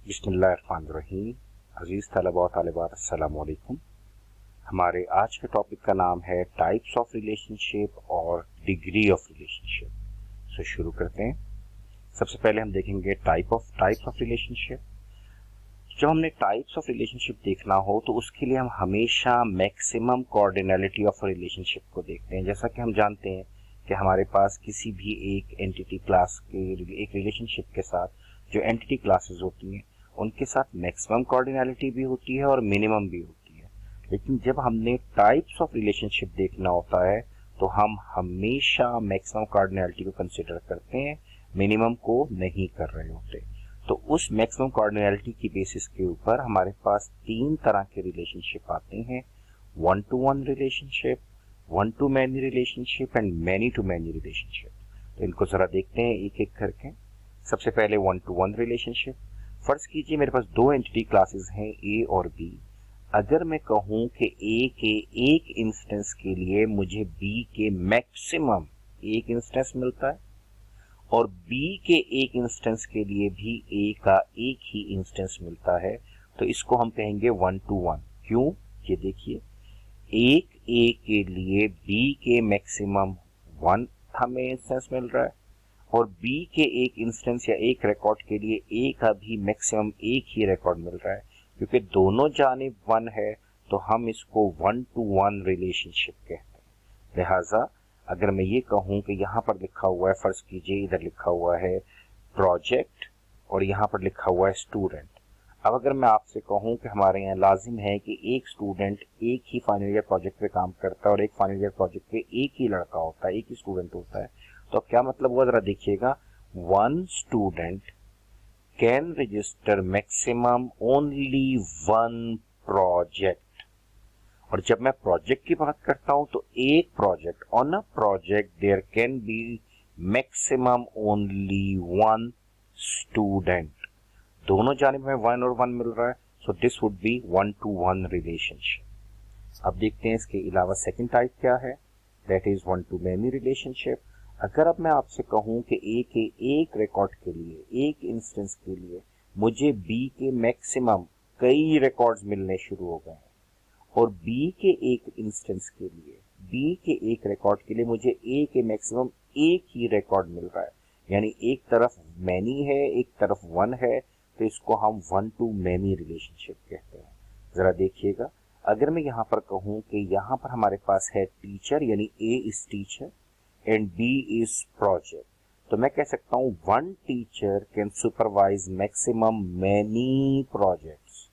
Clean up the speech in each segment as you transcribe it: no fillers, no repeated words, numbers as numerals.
बिस्मिल्लाहिर्रहमानिर्रहीम। अजीज़ तलबा व तालिबात, अस्सलाम वालेकुम। हमारे आज के टॉपिक का नाम है टाइप्स ऑफ रिलेशनशिप और डिग्री ऑफ रिलेशनशिप। सो शुरू करते हैं। सबसे पहले हम देखेंगे टाइप्स ऑफ रिलेशनशिप। जब हमने टाइप्स ऑफ रिलेशनशिप देखना हो तो उसके लिए हम हमेशा मैक्सिमम कोऑर्डिनैलिटी ऑफ रिलेशनशिप को देखते हैं। जैसा कि हम जानते हैं कि हमारे पास किसी भी एक एंटिटी क्लास के एक रिलेशनशिप के साथ जो एंटिटी क्लासेस होती हैं उनके साथ मैक्सिमम कोऑर्डिनैलिटी भी होती है और मिनिमम भी होती है। लेकिन जब हमने टाइप्स ऑफ रिलेशनशिप देखना होता है तो हम हमेशा मैक्सिमम कोऑर्डिनैलिटी को कंसिडर करते हैं, मिनिमम को नहीं कर रहे होते। तो उस मैक्सिमम कोऑर्डिनैलिटी की बेसिस के ऊपर हमारे पास तीन तरह के रिलेशनशिप आते हैं: one to one relationship, one to many relationship and many to many relationship. तो इनको जरा देखते हैं एक एक करके। सबसे पहले वन टू वन रिलेशनशिप। फर्ज कीजिए मेरे पास दो एंटिटी क्लासेस हैं, ए और बी। अगर मैं कहूं कि ए के एक इंस्टेंस के लिए मुझे बी के मैक्सिमम एक इंस्टेंस मिलता है और बी के एक इंस्टेंस के लिए भी ए का एक ही इंस्टेंस मिलता है, तो इसको हम कहेंगे वन टू वन। क्यों? ये देखिए, एक ए के लिए बी के मैक्सिमम वन हमें इंस्टेंस मिल रहा है और बी के एक इंस्टेंस या एक रिकॉर्ड के लिए ए का भी मैक्सिमम एक ही रिकॉर्ड मिल रहा है। क्योंकि दोनों जानिब वन है तो हम इसको वन टू वन रिलेशनशिप कहते हैं। लिहाजा अगर मैं ये कहूं कि यहाँ पर लिखा हुआ है, फर्ज कीजिए इधर लिखा हुआ है प्रोजेक्ट और यहाँ पर लिखा हुआ है स्टूडेंट। अब अगर मैं आपसे कहूं कि हमारे यहाँ लाजिम है कि एक स्टूडेंट एक ही फाइनल ईयर प्रोजेक्ट पे काम करता है और एक फाइनल ईयर प्रोजेक्ट पे एक ही लड़का होता है, एक ही स्टूडेंट होता है, तो क्या मतलब हुआ? जरा देखिएगा, one student can register maximum only one project. और जब मैं प्रोजेक्ट की बात करता हूं तो एक project, on a project there can be maximum only one student. दोनों जानिब में वन और वन मिल रहा है, so this would be one to one relationship. अब देखते हैं इसके अलावा सेकंड टाइप क्या है, that is one to many relationship. अगर अब मैं आपसे कहूं कि ए के एक रिकॉर्ड के लिए, एक इंस्टेंस के लिए मुझे बी के मैक्सिमम कई रिकॉर्ड्स मिलने शुरू हो गए हैं और बी के एक इंस्टेंस के लिए, बी के एक रिकॉर्ड के लिए मुझे ए के मैक्सिमम एक ही रिकॉर्ड मिल रहा है, यानी एक तरफ मैनी है एक तरफ वन है, तो इसको हम वन टू मैनी रिलेशनशिप कहते हैं। जरा देखिएगा, अगर मैं यहाँ पर कहूँ कि यहाँ पर हमारे पास है टीचर, यानी A is teacher and B is project, तो मैं कह सकता हूँ one teacher can supervise maximum many projects.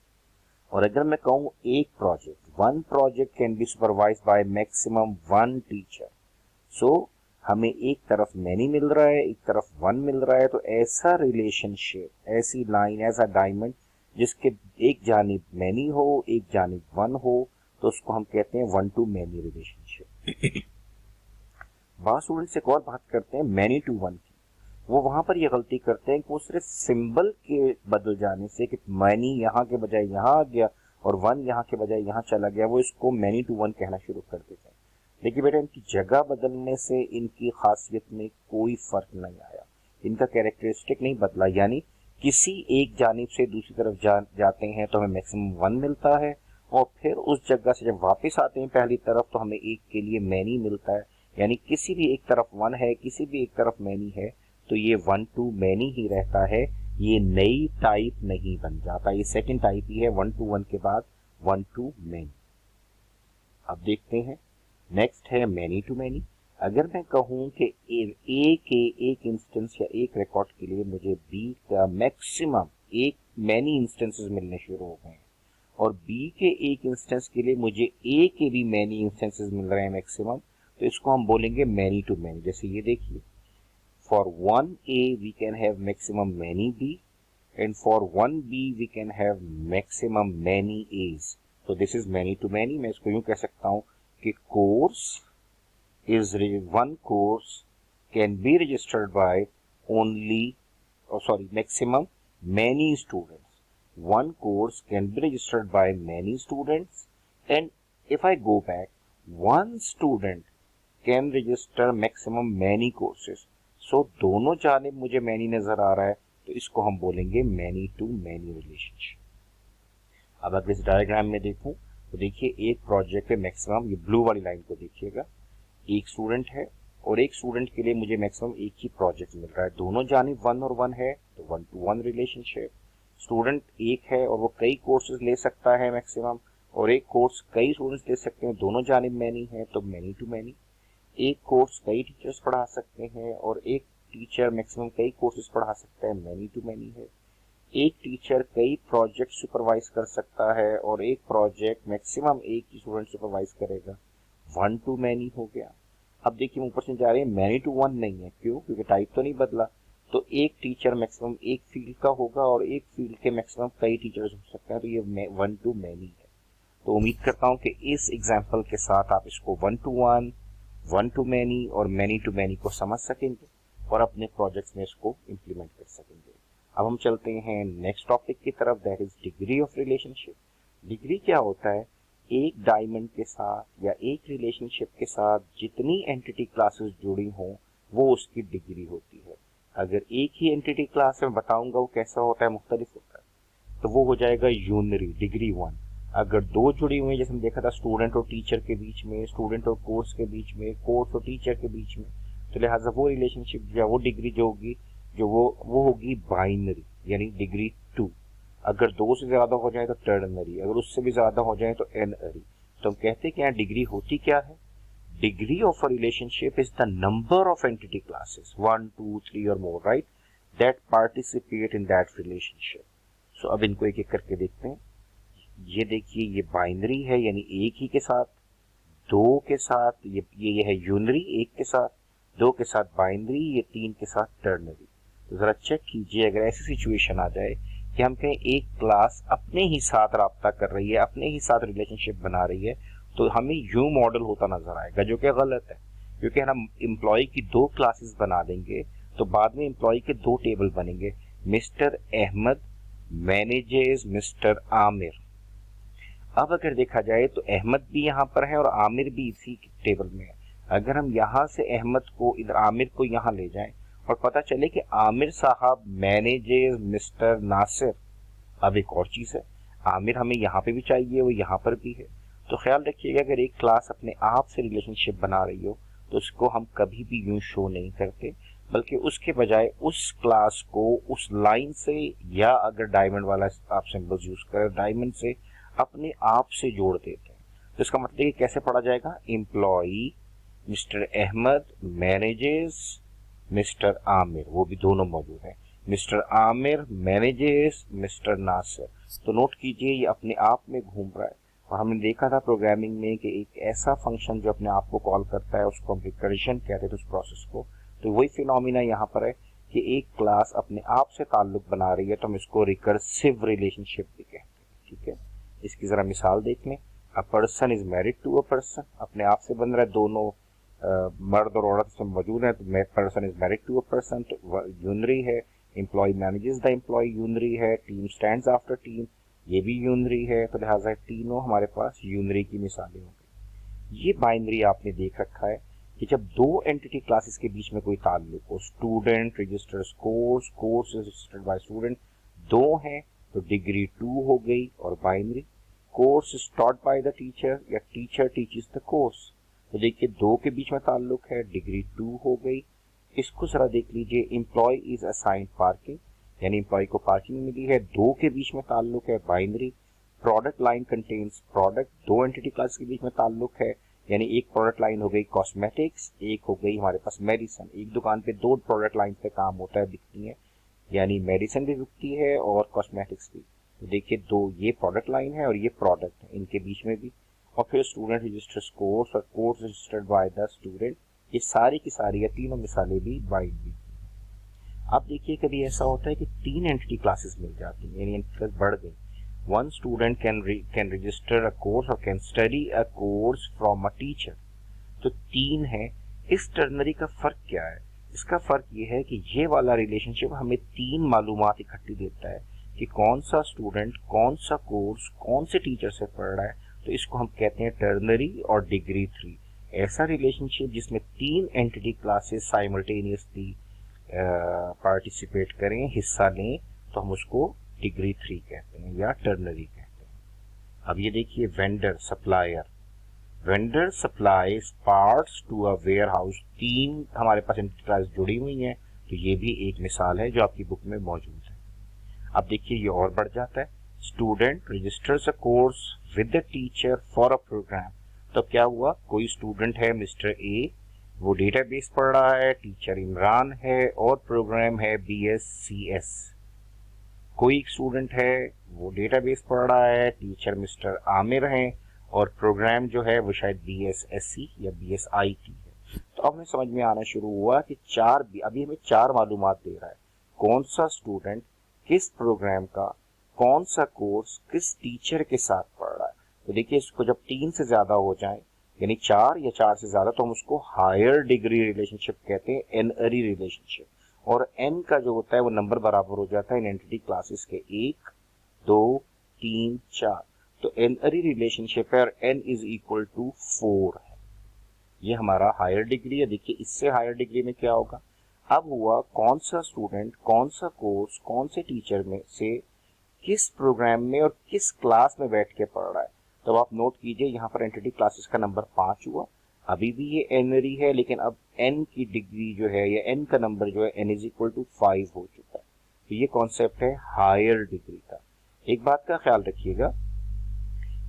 और अगर मैं कहूँ एक project, one project can be supervise by maximum one teacher. So हमें एक तरफ मैनी मिल रहा है एक तरफ वन मिल रहा है, तो ऐसा रिलेशनशिप, ऐसी लाइन, ऐसा डायमंड जिसके एक जानिब मैनी हो एक जानिब वन हो, तो उसको हम कहते हैं वन टू मैनी रिलेशनशिप। बहुत स्टूडेंट्स एक और बात करते हैं मैनी टू वन की। वो वहां पर ये गलती करते हैं कि वो सिर्फ सिंबल के बदल जाने से, कि मैनी यहाँ के बजाय यहाँ आ गया और वन यहाँ के बजाय यहाँ चला गया, वो इसको मैनी टू वन कहना शुरू कर देते हैं। देखिए बेटा, इनकी जगह बदलने से इनकी खासियत में कोई फर्क नहीं आया, इनका कैरेक्टरिस्टिक नहीं बदला। यानी किसी एक जानिब से दूसरी तरफ जाते हैं तो हमें मैक्सिमम वन मिलता है और फिर उस जगह से जब वापस आते हैं पहली तरफ तो हमें एक के लिए मैनी मिलता है। यानी किसी भी एक तरफ वन है किसी भी एक तरफ मैनी है, तो ये वन टू मैनी ही रहता है, ये नई टाइप नहीं बन जाता। ये सेकंड टाइप ही है वन टू वन के बाद वन टू मैनी। अब देखते हैं नेक्स्ट है मैनी टू मैनी। अगर मैं कहूं कि ए के एक इंस्टेंस या एक रिकॉर्ड के लिए मुझे बी का मैक्सिमम एक मैनी इंस्टेंसेस मिलने शुरू हो गए हैं और बी के एक इंस्टेंस के लिए मुझे ए के भी मैनी इंस्टेंसेस मिल रहे हैं मैक्सिमम, तो इसको हम बोलेंगे मैनी टू मैनी। जैसे ये देखिए, for one A we can have maximum many B and for one B we can have maximum many A's, तो this is many to many. मैं इसको यूं कह सकता हूं कि course is one course can be registered by only maximum many students. One course can be registered by many students, and if I go back, one student can register maximum many courses. So दोनों जानिब मुझे many नजर आ रहा है, तो इसको हम बोलेंगे मैनी टू मैनी रिलेशनशिप। अब अगर इस डायग्राम में देखूं तो देखिए एक प्रोजेक्ट पे मैक्सिमम, ये ब्लू वाली लाइन को देखिएगा, एक स्टूडेंट है और एक स्टूडेंट के लिए मुझे मैक्सिमम एक ही प्रोजेक्ट मिल रहा है, दोनों जानिब 1 और 1 है तो 1 to 1 रिलेशनशिप। स्टूडेंट एक है और वो कई कोर्सेज ले सकता है मैक्सिमम, और एक कोर्स कई स्टूडेंट्स ले सकते हैं, दोनों जानिब मैनी है तो मैनी टू मैनी। एक कोर्स कई टीचर्स पढ़ा सकते हैं और एक टीचर मैक्सिमम कई कोर्सेज पढ़ा सकता है, मैनी टू मैनी है। एक टीचर कई प्रोजेक्ट सुपरवाइज कर सकता है और एक प्रोजेक्ट मैक्सिमम एक ही स्टूडेंट सुपरवाइज करेगा, 1 to मैनी हो गया। अब देखिए ऊपर से जा रहे हैं, मैनी टू 1 नहीं है, क्यों? क्योंकि टाइप तो नहीं बदला। तो एक टीचर मैक्सिमम एक फील्ड का होगा और एक फील्ड के मैक्सिमम कई टीचर्स हो सकते हैं, तो ये 1 to मैनी है। तो उम्मीद करता हूँ कि इस एग्जाम्पल के साथ आप इसको 1 to 1, 1 to मैनी और मैनी टू मैनी को समझ सकेंगे और अपने प्रोजेक्ट्स में इसको इम्प्लीमेंट कर सकेंगे। अब हम चलते हैं नेक्स्ट टॉपिक की तरफ, that is degree of relationship. Degree क्या होता है? एक डायमंड के साथ या एक रिलेशनशिप के साथ जितनी एंटिटी क्लासेस जुड़ी हों वो उसकी डिग्री होती है। अगर एक ही एंटिटी क्लास में बताऊंगा वो कैसा होता है, मुख्तलिफ होता है, तो वो हो जाएगा यूनरी, डिग्री 1। अगर दो जुड़ी हुई, जैसे हम देखा था स्टूडेंट और टीचर के बीच में, स्टूडेंट और कोर्स के बीच में, कोर्स और टीचर के बीच में, तो लिहाजा वो रिलेशनशिप या वो डिग्री जो होगी जो वो होगी बाइनरी, यानी डिग्री 2। अगर 2 से ज्यादा हो जाए तो टर्नरी, अगर उससे भी ज्यादा हो जाए तो एनरी। तो हम कहते हैं कि यहाँ डिग्री होती क्या है? Degree of a relationship is the number of entity classes 1, 2, 3 और more, right, that participate in that relationship. So अब इनको एक एक करके देखते हैं। ये देखिए, ये बाइनरी है यानी एक ही के साथ, दो के साथ, ये है यूनरी, एक के साथ, दो के साथ बाइनरी, ये 3 के साथ टर्नरी। तो जरा चेक कीजिए, अगर ऐसी सिचुएशन आ जाए कि हम कहें एक क्लास अपने ही साथ राब्ता कर रही है, अपने ही साथ रिलेशनशिप बना रही है, तो हमें यू मॉडल होता नजर आएगा, जो कि गलत है, क्योंकि हम एम्प्लॉय की 2 क्लासेस बना देंगे तो बाद में एम्प्लॉय के 2 टेबल बनेंगे, mister Ahmad manages mister Aamir. अब अगर देखा जाए तो अहमद भी यहाँ पर है और आमिर भी इसी टेबल में है। अगर हम यहाँ से अहमद को इधर, आमिर को यहाँ ले जाएं और पता चले कि आमिर साहब मैनेजेस मिस्टर नासिर, अब एक और चीज है, आमिर हमें यहाँ पे भी चाहिए, वो यहाँ पर भी है। तो ख्याल रखिएगा, अगर एक क्लास अपने आप से रिलेशनशिप बना रही हो तो उसको हम कभी भी यूं शो नहीं करते, बल्कि उसके बजाय उस क्लास को उस लाइन से, या अगर डायमंड वाला आप सिंबल यूज करें, डायमंड से अपने आप से जोड़ देते हैं। तो इसका मतलब कि कैसे पढ़ा जाएगा? Employee mister Ahmad manages mister Aamir, वो भी दोनों मौजूद हैं, mister Aamir manages mister Nasir. तो नोट कीजिए, ये अपने आप में घूम रहा है। और हमने देखा था प्रोग्रामिंग में कि एक ऐसा फंक्शन जो अपने आप को कॉल करता है उसको हम रिकर्शन कहते थे, उस प्रोसेस को। तो वही फिनोमिना यहाँ पर है कि एक क्लास अपने आप से ताल्लुक बना रही है, तो हम इसको रिकर्सिव रिलेशनशिप भी कहते हैं। ठीक है, इसकी जरा मिसाल देख लें। A person is married to a person, अपने आप से बन रहा है, दोनों मर्द और औरत से मौजूद है, तो person is married to a person, तो यूनरी है। Employee manages the employee, unary है। टीम स्टैंड्स आफ्टर टीम, ये भी यूनरी है। तो लिहाजा तीनों हमारे पास यूनरी की मिसालें हो गई। ये बाइनरी आपने देख रखा है कि जब 2 एंटिटी क्लासेस के बीच में कोई ताल्लुक हो, student registers course, course registered by student, 2 हैं तो डिग्री 2 हो गई और binary. Course is taught by the teacher या टीचर टीचेस द कोर्स, तो देखिए 2 के बीच में ताल्लुक है, डिग्री 2 हो गई। इसको जरा देख लीजिए, एम्प्लॉय इज असाइंड पार्किंग, यानी एम्प्लॉय को पार्किंग मिली है, 2 के बीच में ताल्लुक है, binary. Product line contains product, 2 entity class के बीच में ताल्लुक है, यानी एक प्रोडक्ट लाइन हो गई कॉस्मेटिक्स, एक हो गई हमारे पास मेडिसिन। एक दुकान पे 2 प्रोडक्ट लाइन पे काम होता है, बिकती है, यानी मेडिसिन भी बिकती है और कॉस्मेटिक्स भी। तो देखिए 2 ये प्रोडक्ट लाइन है और ये प्रोडक्ट है, इनके बीच में भी। और फिर स्टूडेंट रजिस्टर्स कोर्स और course registered by the student, ये सारी की सारी या तीनों मिसालें भी बाइंड भी। अब देखिए कभी ऐसा होता है कि 3 एंटिटी क्लासेस मिल जाती हैं, यानी एंटिटी क्लास बढ़ गई। One student can register a course or can study a course from a teacher. तो 3 है। इस टर्नरी का फर्क क्या है? इसका फर्क ये है कि ये वाला रिलेशनशिप हमें 3 मालूमात इकट्ठी देता है कि कौन सा स्टूडेंट कौन सा कोर्स कौन से टीचर से पढ़ रहा है। तो इसको हम कहते हैं टर्नरी और डिग्री 3। ऐसा रिलेशनशिप जिसमें 3 एंटिटी क्लासेस साइमल्टेनियसली पार्टिसिपेट करें, हिस्सा लें, तो हम उसको डिग्री 3 कहते हैं या टर्नरी कहते हैं। अब ये देखिए vendor supplies parts to a warehouse, 3 हमारे पास एंटिटीज जुड़ी हुई हैं, तो ये भी एक मिसाल है जो आपकी बुक में मौजूद है। अब देखिए ये और बढ़ जाता है, student registers a course with the teacher for a program. तो क्या हुआ, कोई स्टूडेंट है मिस्टर ए, वो डेटाबेस पढ़ रहा है, टीचर इमरान है और प्रोग्राम है BSCS। कोई स्टूडेंट है वो डेटाबेस पढ़ रहा है, टीचर मिस्टर आमिर हैं और प्रोग्राम जो है वो शायद BSSC या BSIT है। तो अब हमें समझ में आना शुरू हुआ कि अभी हमें 4 मालूमात दे रहा है, कौन सा स्टूडेंट किस प्रोग्राम का कौन सा कोर्स किस टीचर के साथ पढ़ रहा है। तो देखिए इसको जब 3 से ज्यादा हो जाए, यानी 4 या 4 से ज्यादा, तो हम उसको हायर डिग्री रिलेशनशिप कहते हैं, एनअरी रिलेशनशिप। और एन का जो होता है वो नंबर बराबर हो जाता है इन एंटिटी क्लासेस के, 1 2 3 4। तो एनअरी रिलेशनशिप है और n इज इक्वल टू 4 है। ये हमारा हायर डिग्री है। देखिए इससे हायर डिग्री में क्या होगा, अब हुआ कौन सा स्टूडेंट कौन सा कोर्स कौन से टीचर में से किस प्रोग्राम में और किस क्लास में बैठ के पढ़ रहा है। तो आप नोट कीजिए यहाँ पर एंटिटी क्लासेस का नंबर 5 हुआ। अभी भी ये एनरी है, लेकिन अब n की डिग्री जो है या n का नंबर जो है n इज इक्वल टू 5 हो चुका है। तो ये कॉन्सेप्ट है हायर डिग्री का। एक बात का ख्याल रखिएगा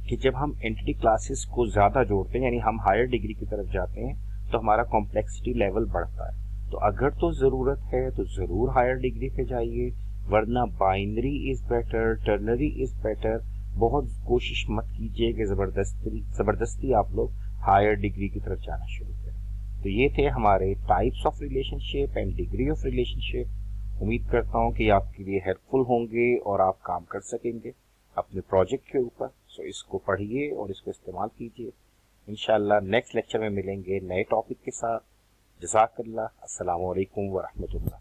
कि जब हम एंटिटी क्लासेस को ज्यादा जोड़ते हैं, यानी हम हायर डिग्री की तरफ जाते हैं, तो हमारा कॉम्प्लेक्सिटी लेवल बढ़ता है। तो अगर तो जरूरत है तो जरूर हायर डिग्री पे जाइए, वरना binary is better, ternary is better. बहुत कोशिश मत कीजिए कि जबरदस्ती आप लोग हायर डिग्री की तरफ जाना शुरू करें। तो ये थे हमारे types of relationship and degree of relationship. उम्मीद करता हूँ कि आपके लिए हेल्पफुल होंगे और आप काम कर सकेंगे अपने प्रोजेक्ट के ऊपर। सो इसको पढ़िए और इसको इस्तेमाल कीजिए। इंशाल्लाह नेक्स्ट लेक्चर में मिलेंगे नए टॉपिक के साथ। जज़ाकल्लाह। अस्सलामु अलैकुम व रहमतुल्लाह।